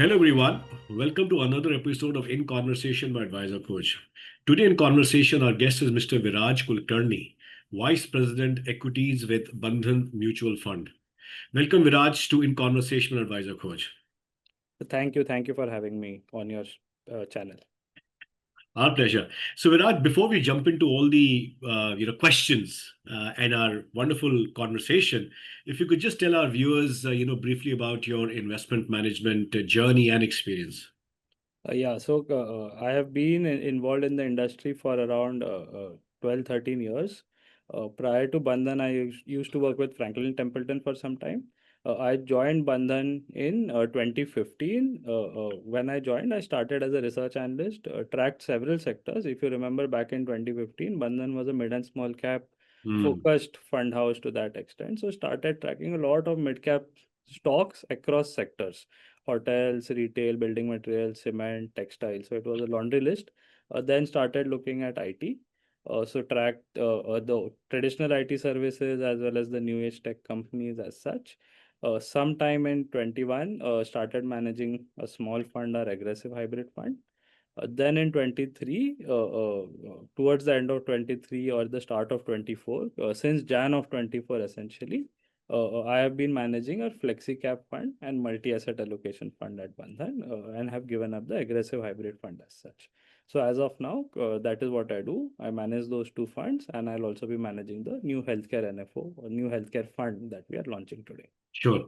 Hello everyone, welcome to another episode of In Conversation by Advisorkhoj. Today in conversation, our guest is Mr. Viraj Kulkarni, Vice President Equities with Bandhan Mutual Fund. Welcome Viraj to In Conversation by Advisorkhoj. Thank you for having me on your channel. Our pleasure. So Viraj, before we jump into all the questions and our wonderful conversation, if you could just tell our viewers briefly about your investment management journey and experience. I have been involved in the industry for around 12, 13 years. Prior to Bandhan, I used to work with Franklin Templeton for some time. I joined Bandhan in 2015. When I joined, I started as a research analyst, tracked several sectors. If you remember back in 2015, Bandhan was a mid and small cap focused fund house to that extent. So started tracking a lot of mid cap stocks across sectors: hotels, retail, building materials, cement, textiles. So it was a laundry list. Then started looking at IT. So tracked the traditional IT services as well as the new age tech companies as such. Sometime in 21, started managing a small fund or aggressive hybrid fund. Then in 23, towards the end of 23 or the start of 24, since Jan of 24 essentially, I have been managing a flexi cap fund and multi-asset allocation fund at Bandhan and have given up the aggressive hybrid fund as such. So as of now, that is what I do. I manage those two funds, and I'll also be managing the new healthcare NFO or new healthcare fund that we are launching today. Sure.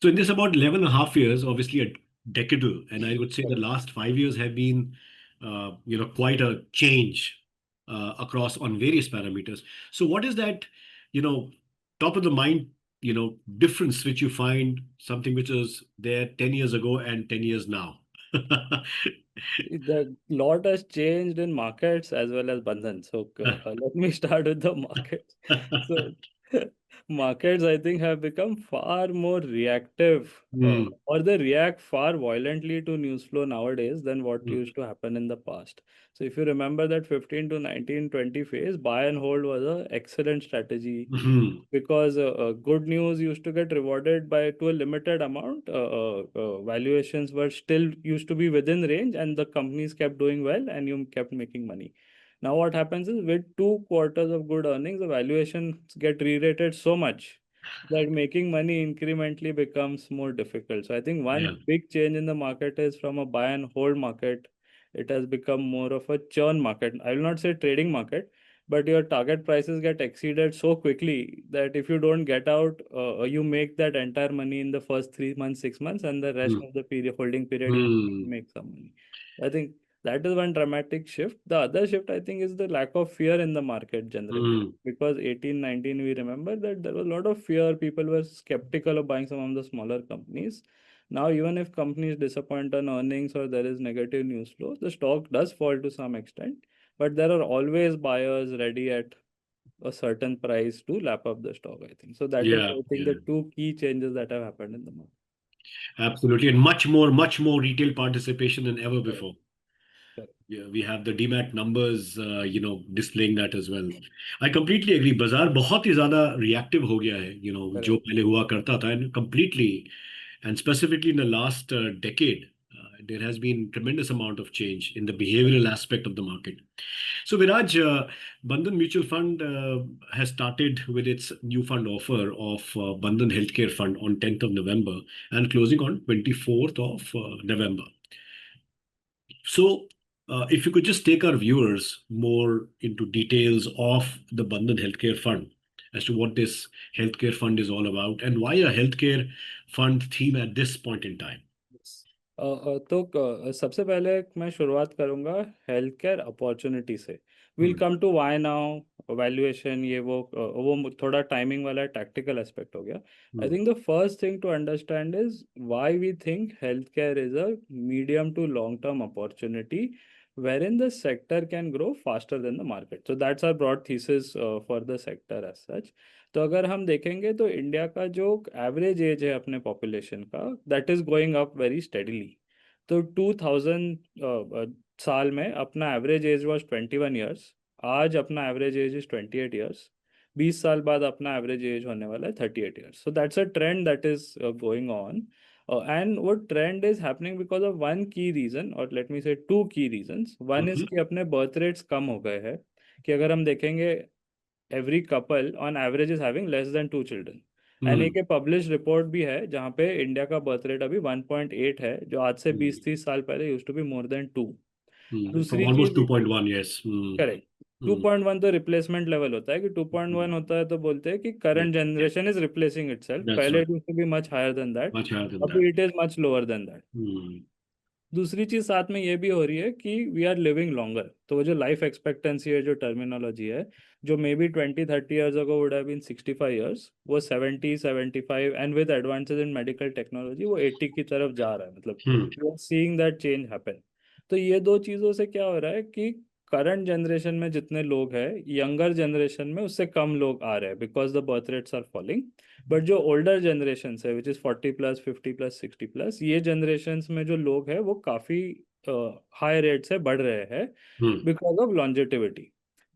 So in this about 11 and a half years, obviously a decadal, and I would say the Correct. last 5 years have been, quite a change across on various parameters. So what is that, you know, top of the mind, difference which you find something which was there 10 years ago and 10 years now? The lot has changed in markets as well as Bandhan. So let me start with the markets. So markets, I think, have become far more reactive, Hmm. or they react far violently to news flow nowadays than what Hmm. used to happen in the past. So if you remember that 15 to 19, 20 phase, buy and hold was an excellent strategy Hmm. because good news used to get rewarded by to a limited amount. Valuations were still used to be within range, and the companies kept doing well, and you kept making money. Now what happens is with 2 quarters of good earnings, the valuations get re-rated so much that making money incrementally becomes more difficult. So I think Yeah. one big change in the market is from a buy and hold market, it has become more of a churn market. I will not say trading market, but your target prices get exceeded so quickly that if you don't get out, you make that entire money in the first 3 months, 6 months, and the rest Hmm. of the period, holding period, you Hmm. make some money. I think that is one dramatic shift. The other shift, I think, is the lack of fear in the market generally. Hmm. Because 18, 19, we remember that there was a lot of fear. People were skeptical of buying some of the smaller companies. Now, even if companies disappoint on earnings or there is negative news flow, the stock does fall to some extent, but there are always buyers ready at a certain price to lap up the stock, I think. So that is, Yeah. I think, Yeah. the two key changes that have happened in the market. Absolutely. And much more retail participation than ever Correct. before. Correct. Yeah, we have the DMAT numbers, displaying that as well. I completely agree. बाजार बहुत ही ज़्यादा reactive हो गया है, जो Correct. पहले हुआ करता था, and completely, and specifically in the last decade, there has been tremendous amount of change in the behavioral aspect of the market. So Viraj, Bandhan Mutual Fund has started with its new fund offer of Bandhan Healthcare Fund on 10th of November and closing on 24th of November. So, if you could just take our viewers more into details of the Bandhan Healthcare Fund as to what this healthcare fund is all about and why a healthcare fund theme at this point in time. Yes. सबसे पहले मैं शुरुआत करूंगा health care opportunity से. Will Hmm. Come to why now, valuation, ये वो थोड़ा timing वाला टैक्टिकल एस्पेक्ट हो गया. I Hmm. Think the first thing to understand is why we think health care is a medium to long term opportunity wherein the sector can grow faster than the market. So that's our broad thesis for the sector as such. तो अगर हम देखेंगे तो India का जो average age है अपने population का, that is going up very steadily. तो 2000 साल में अपना एवरेज एज वाज 21 ईयर्स. आज अपना एवरेज एज इज 28 ईयर्स. 20 साल बाद अपना एवरेज एज होने वाला है 38 years. So that's a trend that is going on. And what trend is happening because of one key reason, or let me say two key reasons. One is हम्म कि अपने birth rates कम हो गए हैं, कि अगर हम देखेंगे every couple on average is having less than 2 children. And हम्म एक पब्लिश रिपोर्ट भी है जहाँ पे इंडिया का बर्थ रेट अभी 1.8 है, जो आज से हम्म 20-30 साल पहले used to be more than 2. from दूसरी almost चीज, 2.1, yes. करेक्ट, हम्म 2.1 तो रिप्लेसमेंट लेवल होता है, कि हम्म 2.1 होता है तो बोलते हैं कि yeah, current generation is replacing itself. that's पहले right. It used to be much higher than that, Much higher than that. अभी it is much lower than that. Hmm दूसरी चीज साथ में ये भी हो रही है कि वी आर लिविंग लॉन्गर. तो वो जो लाइफ एक्सपेक्टेंसी है, जो टर्मिनोलॉजी है, जो maybe 20-30 years ago would have been 65 years, वो 70-75, and with advances in medical technology वो 80 की तरफ जा रहा है. मतलब hmm we are seeing that change happen. तो ये दो चीज़ों से क्या हो रहा है कि करंट जनरेशन में जितने लोग हैं, यंगर जनरेशन में उससे कम लोग आ रहे हैं, because the birth rates are falling. But जो ओल्डर जनरेशन है, विच इज 40+, 50+, 60+, ये जनरेशन में जो लोग हैं वो काफ़ी हाई रेट से बढ़ रहे हैं हम्म बिकॉज ऑफ लॉन्जेटिविटी.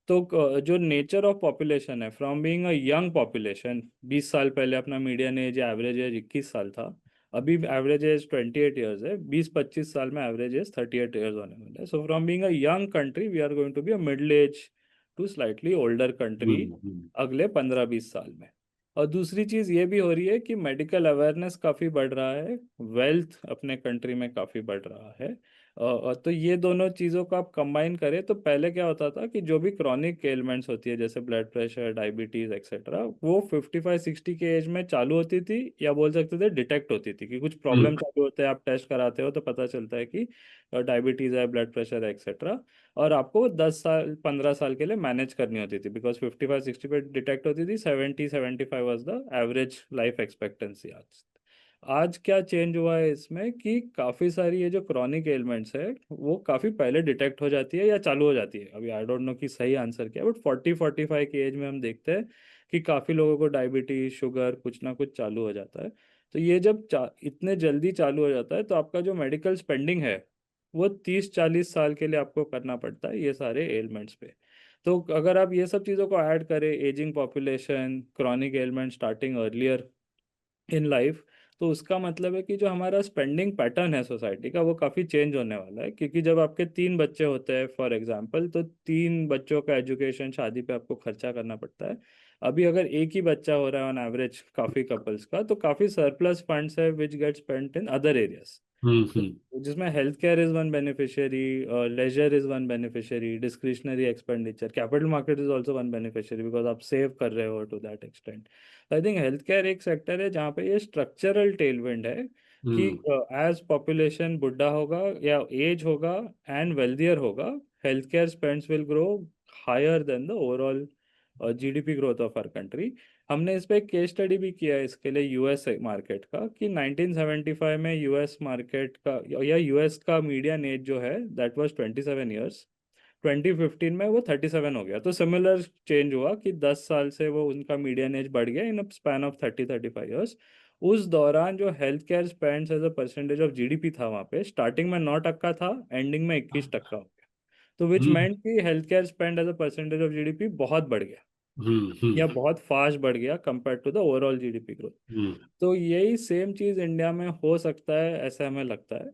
तो जो नेचर ऑफ पॉपुलेशन है, from being a young population, 20 साल पहले अपना मीडियन एज या एवरेज एज 21 साल था, अभी एवरेज एज 28 years है. 20-25 साल में एवरेज एज 38 years होने वाला है. So from being a young country we are going to be a middle age to slightly older country hmm अगले 15-20 साल में. और दूसरी चीज़ ये भी हो रही है कि मेडिकल अवेयरनेस काफ़ी बढ़ रहा है, वेल्थ अपने कंट्री में काफ़ी बढ़ रहा है. तो ये दोनों चीज़ों को आप कंबाइन करें तो पहले क्या होता था कि जो भी क्रॉनिक एलिमेंट्स होती है, जैसे ब्लड प्रेशर, डायबिटीज़ एक्सेट्रा, वो 55-60 के एज में चालू होती थी, या बोल सकते थे डिटेक्ट होती थी, कि कुछ हम्म प्रॉब्लम चालू होते हैं, आप टेस्ट कराते हो तो पता चलता है कि डायबिटीज़ है, ब्लड प्रेशर है एक्सेट्रा. और आपको 10 साल 15 साल के लिए मैनेज करनी होती थी, बिकॉज 55-60 पे डिटेक्ट होती थी. 70-75 was the average life expectancy. आज आज क्या चेंज हुआ है इसमें कि काफ़ी सारी ये जो क्रॉनिक एलिमेंट्स है वो काफ़ी पहले डिटेक्ट हो जाती है या चालू हो जाती है. अभी आई डोंट नो कि सही आंसर क्या है, बट 40-45 की एज में हम देखते हैं कि काफ़ी लोगों को डायबिटीज, शुगर, कुछ ना कुछ चालू हो जाता है. तो ये जब इतने जल्दी चालू हो जाता है तो आपका जो मेडिकल स्पेंडिंग है वो 30-40 साल के लिए आपको करना पड़ता है ये सारे एलिमेंट्स पे. तो अगर आप ये सब चीज़ों को ऐड करें, ageing population, chronic element starting earlier in life, तो उसका मतलब है कि जो हमारा स्पेंडिंग पैटर्न है सोसाइटी का वो काफ़ी चेंज होने वाला है. क्योंकि जब आपके 3 बच्चे होते हैं फॉर एग्जांपल, तो 3 बच्चों का एजुकेशन, शादी पे आपको खर्चा करना पड़ता है. अभी अगर एक ही बच्चा हो रहा है ऑन एवरेज काफ़ी कपल्स का, तो काफ़ी सरप्लस फंड्स है which get spent in other areas, hmm जिसमें health care is one beneficiary, leisure is one beneficiary, discretionary expenditure, capital market is also one beneficiary, because आप सेव कर रहे हो to that extent. I think health care एक sector है जहाँ पे ये स्ट्रक्चरल टेलविंड है, कि हम्म एज पॉपुलेशन बुढ़ा होगा या एज होगा एंड वेल्दियर होगा, health care spends will grow higher than the overall GDP growth of our country. हमने इस पे एक केस स्टडी भी किया है इसके लिए, यूएस मार्केट का, कि 1975 में यूएस मार्केट का या यूएस का मीडियन एज जो है दैट वाज 27 years. 2015 में वो 37 हो गया. तो सिमिलर चेंज हुआ कि 10 साल से वो उनका मीडियन एज बढ़ गया इन स्पैन ऑफ 30-35 years. उस दौरान जो health care spends as a percentage of GDP था वहाँ पे, स्टार्टिंग में 9% था, एंडिंग में 21% हो गया. तो विच हम्म मेंट कि health care spend as a percentage of GDP बहुत बढ़ गया, हम्म या बहुत फास्ट बढ़ गया compare to the overall GDP growth. Hmm तो यही सेम चीज इंडिया में हो सकता है, ऐसा हमें लगता है.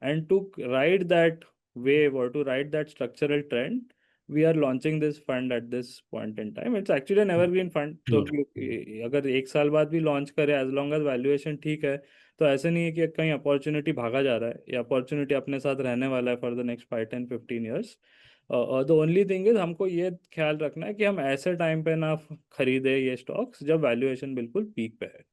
And to ride that wave, or to ride that structural trend, we are launching this fund at this point in time. It's actually an evergreen fund. तो Sure. अगर 1 साल बाद भी लॉन्च करें, एज लॉन्ग एज वैल्यूएशन ठीक है, तो ऐसे नहीं है कि कहीं अपॉर्चुनिटी भागा जा रहा है, या अपॉर्चुनिटी अपने साथ रहने वाला है for the next 5-10-15 years. The only thing is हमको ये ख्याल रखना है कि हम ऐसे टाइम पे ना खरीदे ये स्टॉक्स जब वैल्यूएशन बिल्कुल पीक पे है.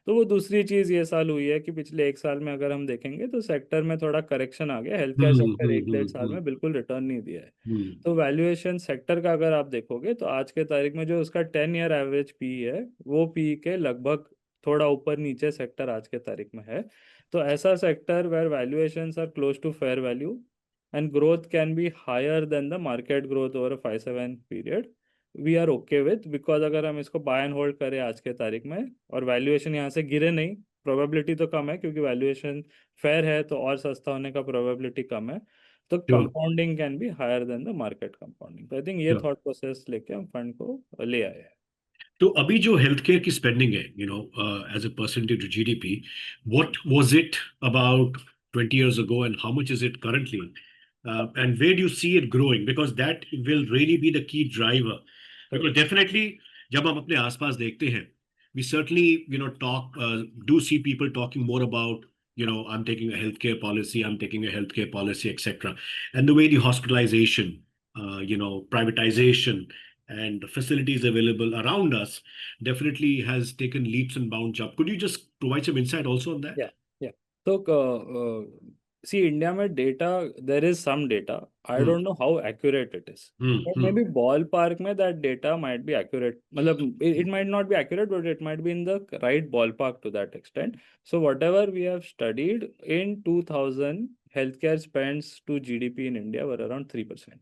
तो वो दूसरी चीज ये साल हुई है कि पिछले 1 साल में अगर हम देखेंगे तो सेक्टर में थोड़ा करेक्शन आ गया. हेल्थ केयर सेक्टर एक डेढ़ साल हम्म में बिल्कुल रिटर्न नहीं दिया है. हम्म तो वैल्यूएशन सेक्टर का अगर आप देखोगे तो आज के तारीख में जो उसका 10 ईयर एवरेज पी है, वो पी के लगभग थोड़ा ऊपर नीचे सेक्टर आज के तारीख में है. तो ऐसा sector where valuations are close to fair value and growth can be higher than the market growth over 5-7 period, we are okay with. Because अगर हम इसको बाय एंड होल्ड करें आज के तारीख में, और वैल्यूएशन यहाँ से गिरे नहीं, प्रोबेबिलिटी तो कम है क्योंकि वैल्यूएशन फेयर है, तो और सस्ता होने का प्रोबेबिलिटी कम है, तो Sure. Compounding can be higher than the market compounding. तो आई थिंक ये Sure. थॉट प्रोसेस लेके हम फंड को ले आए हैं. तो अभी जो हेल्थ केयर की स्पेंडिंग है, as a percentage to GDP, what was it about 20 years ago and how much is it currently? And where do you see it growing? Because that will really be the key driver. Because Correct. definitely, जब हम अपने आसपास देखते हैं, we certainly, do see people talking more about, I'm taking a healthcare policy, I'm taking a healthcare policy, etc. And the way the hospitalization, privatization, and the facilities available around us definitely has taken leaps and bounds up. Could you just provide some insight also on that? Yeah, yeah. So, see, India में data, there is some data. I Hmm. don't know how accurate it is. Hmm. But Hmm. maybe ballpark में that data might be accurate. मतलब, it might not be accurate, but it might be in the right ballpark to that extent. So, whatever we have studied in 2000, healthcare spends to GDP in India were around 3%.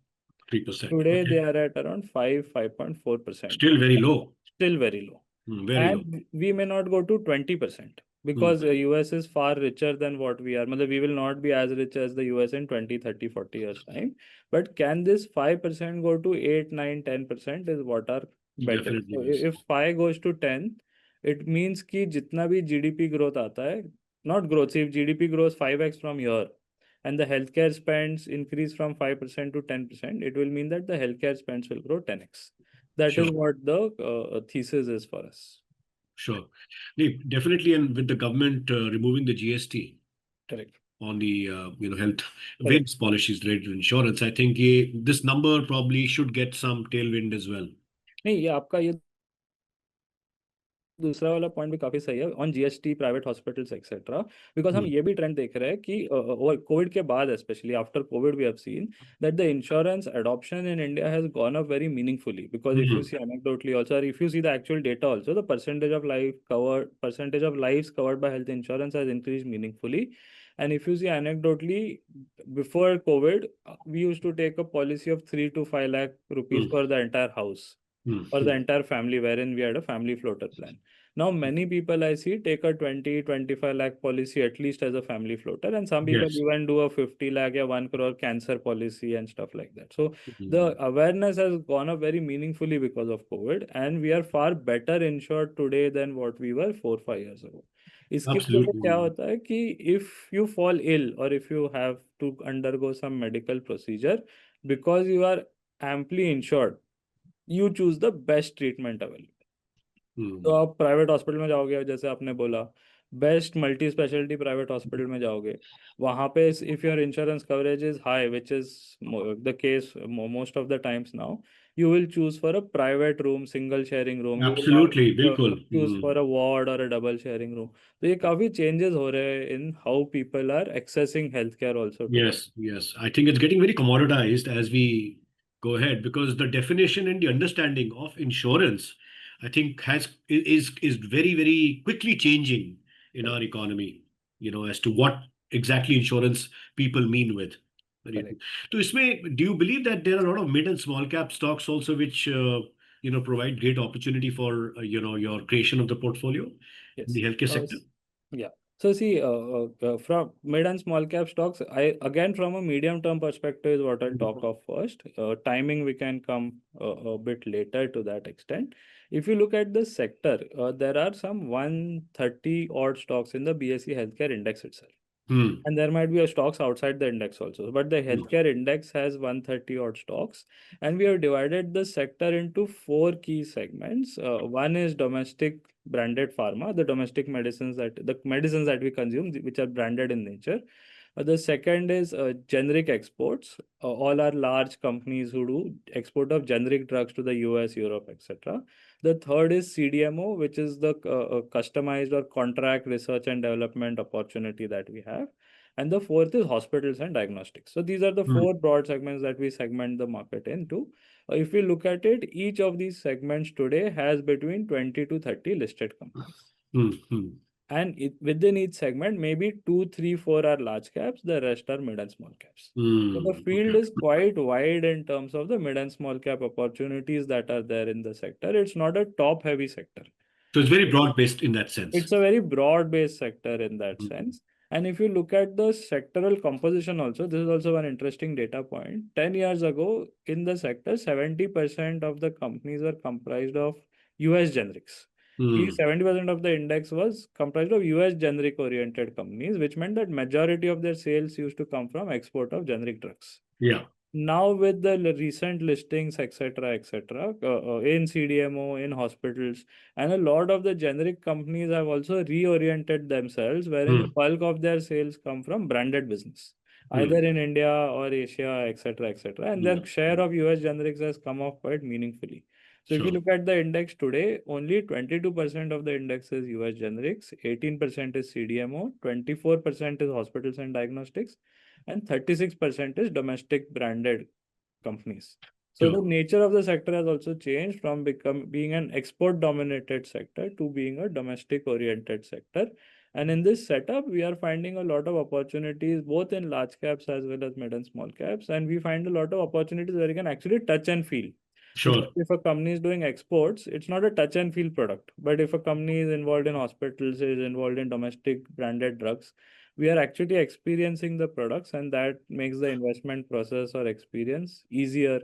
3%. Today, Okay. they are at around 5.4%. Still very low. Still very low. Hmm. Very low. And we may not go to 20% Hmm. because US is far richer than what we are. Matlab, we will not be as rich as the US in 20, 30, 40 years time. But can this 5% go to 8, 9, 10% is what our bet is. Definitely So yes. if 5 goes to 10, it means कि जितना भी GDP growth आता है, not growth, see if GDP grows 5x from here and the healthcare spends increase from 5% to 10%, it will mean that the healthcare spends will grow 10x. That is Sure. what the thesis is for us. Sure. Definitely. And with the government removing the GST Correct. on the health Correct. various policies related to insurance, I think this number probably should get some tailwind as well. नहीं ये आपका ये दूसरा वाला point भी काफी सही है on GST private hospitals etcetera because हम Hmm. ये भी ट्रेंड देख रहे हैं कि कोविड के बाद specially after Covid we have seen that the insurance adoption in India has gone up very meaningfully because if you Hmm. see anecdotally also or if you see the actual data also the percentage of lives covered by health insurance has increased meaningfully and if you see anecdotally before COVID we used to take a policy of 3 to 5 lakh rupees Hmm. for the entire house Hmm. for the Hmm. entire family wherein we had a family floater plan. Now, many people I see take a 20, 25 lakh policy at least as a family floater, and some people Yes. even do a 50 lakh or 1 crore cancer policy and stuff like that. So, Hmm. the awareness has gone up very meaningfully because of COVID, and we are far better insured today than what we were 4, 5 years ago. इसकी वजह से क्या Absolutely. होता है कि if you fall ill or if you have to undergo some medical procedure because you are amply insured you choose the best treatment available. तो Hmm. आप private hospital में जाओगे जैसे आपने बोला best multi speciality private hospital में जाओगे वहाँ पे if your insurance coverage is high which is the case most of the times now you will choose for a private room single sharing room you will not Absolutely. बिल्कुल. choose Hmm. for a ward or a double sharing room तो ये काफी changes हो रहे हैं in how people are accessing healthcare also today. Yes, yes. I think it's getting very commoditized as we go ahead because the definition and the understanding of insurance, I think, is very, very quickly changing in our Correct. economy, as to what exactly insurance people mean with. Correct. So, do you believe that there are a lot of mid and small cap stocks also which provide great opportunity for your creation of the portfolio in Yes. the healthcare sector? Yeah. So see, from mid and small cap stocks, I again from a medium term perspective is what I'll talk of first. Timing we can come a bit later to that extent. If you look at the sector, there are some 130 odd stocks in the BSE Healthcare Index itself. Hmm. And there might be a stocks outside the index also. But the Hmm. healthcare index has 130 odd stocks. And we have divided the sector into four key segments. One is domestic branded pharma, the domestic medicines that we consume, which are branded in nature. The second is generic exports. All are large companies who do export of generic drugs to the US, Europe, etc. The third is CDMO, which is the customized or contract research and development opportunity that we have. And the fourth is hospitals and diagnostics. So these are the Hmm. four broad segments that we segment the market into. If we look at it, each of these segments today has between 20 to 30 listed companies. Hmm. Hmm. And within each segment, maybe two, three, four are large caps, the rest are mid and small caps. So the field Okay. is quite wide in terms of the mid and small cap opportunities that are there in the sector. It's not a top heavy sector. So it's very broad based in that sense. It's a very broad-based sector in that Mhm. sense. And if you look at the sectoral composition also, this is also one interesting data point. 10 years ago in the sector, 70% of the companies were comprised of US generics. Hmm. 70% of the index was comprised of US generic oriented companies, which meant that majority of their sales used to come from export of generic drugs. Yeah. Now with the recent listings, etc., in CDMO, in hospitals, and a lot of the generic companies have also reoriented themselves, wherein the Hmm. bulk of their sales come from branded business, either Hmm. in India or Asia, etc., and their Hmm. share Hmm. of US generics has come off quite meaningfully. So if you Sure. look at the index today, only 22% of the index is US generics, 18% is CDMO, 24% is hospitals and diagnostics, and 36% is domestic branded companies. So the Sure. nature of the sector has also changed from being an export dominated sector to being a domestic oriented sector. And in this setup, we are finding a lot of opportunities both in large caps as well as mid and small caps. And we find a lot of opportunities where you can actually touch and feel. Because Sure. if a company is doing exports, it's not a touch and feel product. But if a company is involved in hospitals, is involved in domestic branded drugs, we are actually experiencing the products, and that makes the investment process or experience easier,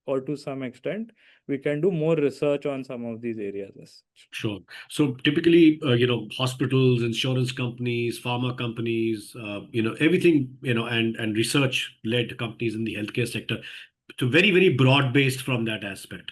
or to some extent we can do more research on some of these areas as such. Sure. So typically, hospitals, insurance companies, pharma companies, everything, and research-led companies in the healthcare sector. So very, very broad-based from that aspect.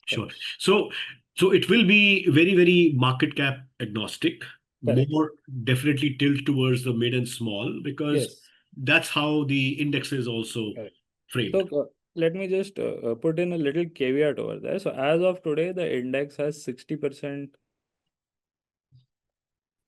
Sure. Correct. So it will be very, very market cap agnostic, Correct. more definitely tilt towards the mid and small, because Yes. that's how the index is also Correct. So framed. let me just put in a little caveat over there. So as of today, the index has 60%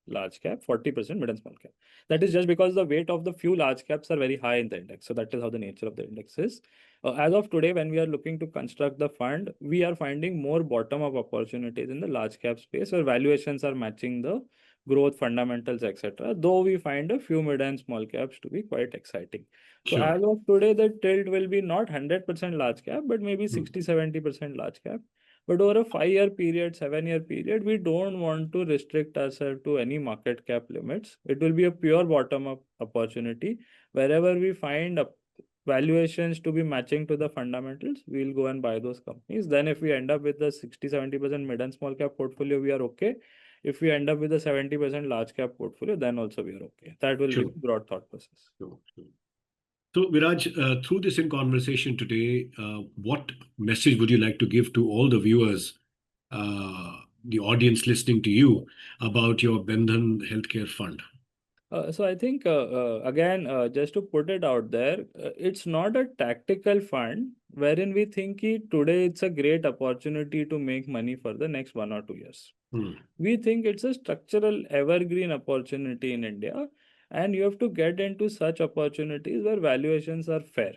large cap, 40% mid and small cap. That is just because the weight of the few large caps are very high in the index. So that is how the nature of the index is. As of today, when we are looking to construct the fund, we are finding more bottom-up opportunities in the large cap space where valuations are matching the growth fundamentals, etc. Though we find a few mid and small caps to be quite exciting. So Sure. as of today, the tilt will be not 100% large cap, but maybe Hmm. 60-70% large cap. But over a 5-year period, 7-year period, we don't want to restrict ourselves to any market cap limits. It will be a pure bottom up opportunity. Wherever we find valuations to be matching to the fundamentals, we'll go and buy those companies. Then, if we end up with the 60-70% mid and small cap portfolio, we are okay. If we end up with a 70% large cap portfolio, then also we are okay. That will be Sure. the broad thought process. Sure. Sure. So, Viraj, through this in conversation today, what message would you like to give to all the viewers, the audience listening to you, about your Bandhan Healthcare Fund? So I think again, just to put it out there, it's not a tactical fund wherein we think today it's a great opportunity to make money for the next 1 or 2 years. Hmm. We think it's a structural evergreen opportunity in India, and you have to get into such opportunities where valuations are fair.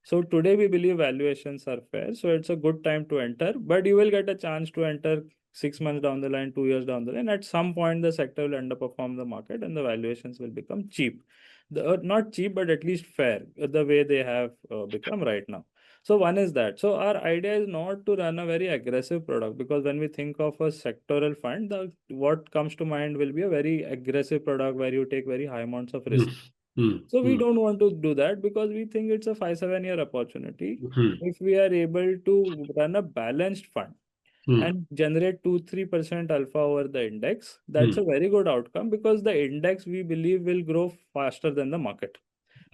So today we believe valuations are fair, so it's a good time to enter, but you will get a chance to enter 6 months down the line, 2 years down the line. At some point, the sector will underperform the market and the valuations will become cheap. Not cheap, but at least fair, the way they have become right now. So one is that. So our idea is not to run a very aggressive product, because when we think of a sectoral fund, what comes to mind will be a very aggressive product where you take very high amounts of Hmm. risk. Hmm. So we Hmm. don't want to do that because we think it's a 5-7 year opportunity. Hmm. If we are able to run a balanced fund Hmm. and generate 2-3% alpha over the index, that's Hmm. a very good outcome, because the index we believe will grow faster than the market.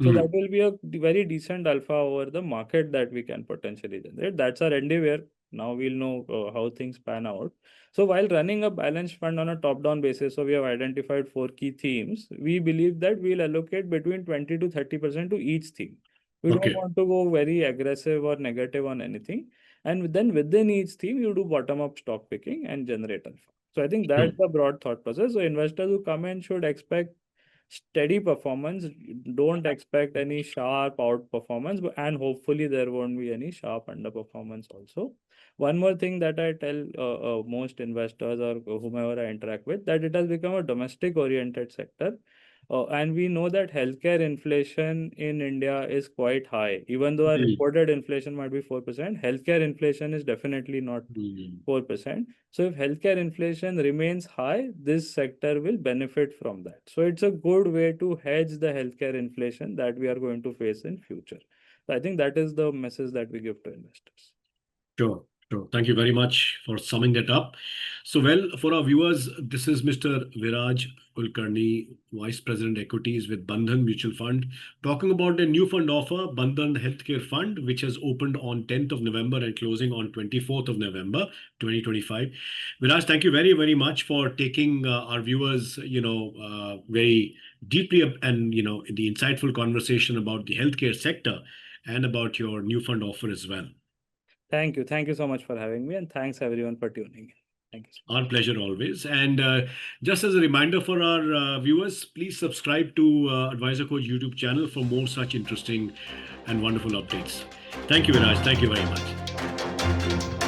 So Hmm. that will be a very decent alpha over the market that we can potentially generate. That's our endeavor. Now we'll know how things pan out. So while running a balanced fund on a top-down basis, so we have identified 4 key themes. We believe that we'll allocate between 20 to 30% to each theme. We don't Okay. want to go very aggressive or negative on anything. And then within each theme, you do bottom-up stock picking and generate alpha. So I think Sure. that's the broad thought process. So investors who come in should expect steady performance. Don't expect any sharp out performance, and hopefully there won't be any sharp underperformance also. One more thing that I tell most investors or whomever I interact with, that it has become a domestic oriented sector. And we know that healthcare inflation in India is quite high. Even though our Hmm. reported inflation might be 4%, healthcare inflation is definitely not Hmm. 4%. So if healthcare inflation remains high, this sector will benefit from that. So it's a good way to hedge the healthcare inflation that we are going to face in future. So I think that is the message that we give to investors. Sure. Sure. Thank you very much for summing that up. So, well, for our viewers, this is Mr. Viraj Kulkarni, Vice President Equities with Bandhan Mutual Fund, talking about a new fund offer, Bandhan Healthcare Fund, which has opened on 10th of November and closing on 24th of November, 2025. Viraj, thank you very, very much for taking our viewers, very deeply up and, the insightful conversation about the healthcare sector and about your new fund offer as well. Thank you. Thank you so much for having me, and thanks everyone for tuning in. Thank you so Our much. pleasure always. And just as a reminder for our viewers, please subscribe to Advisorkhoj YouTube channel for more such interesting and wonderful updates. Thank you, Viraj. Thank you very much.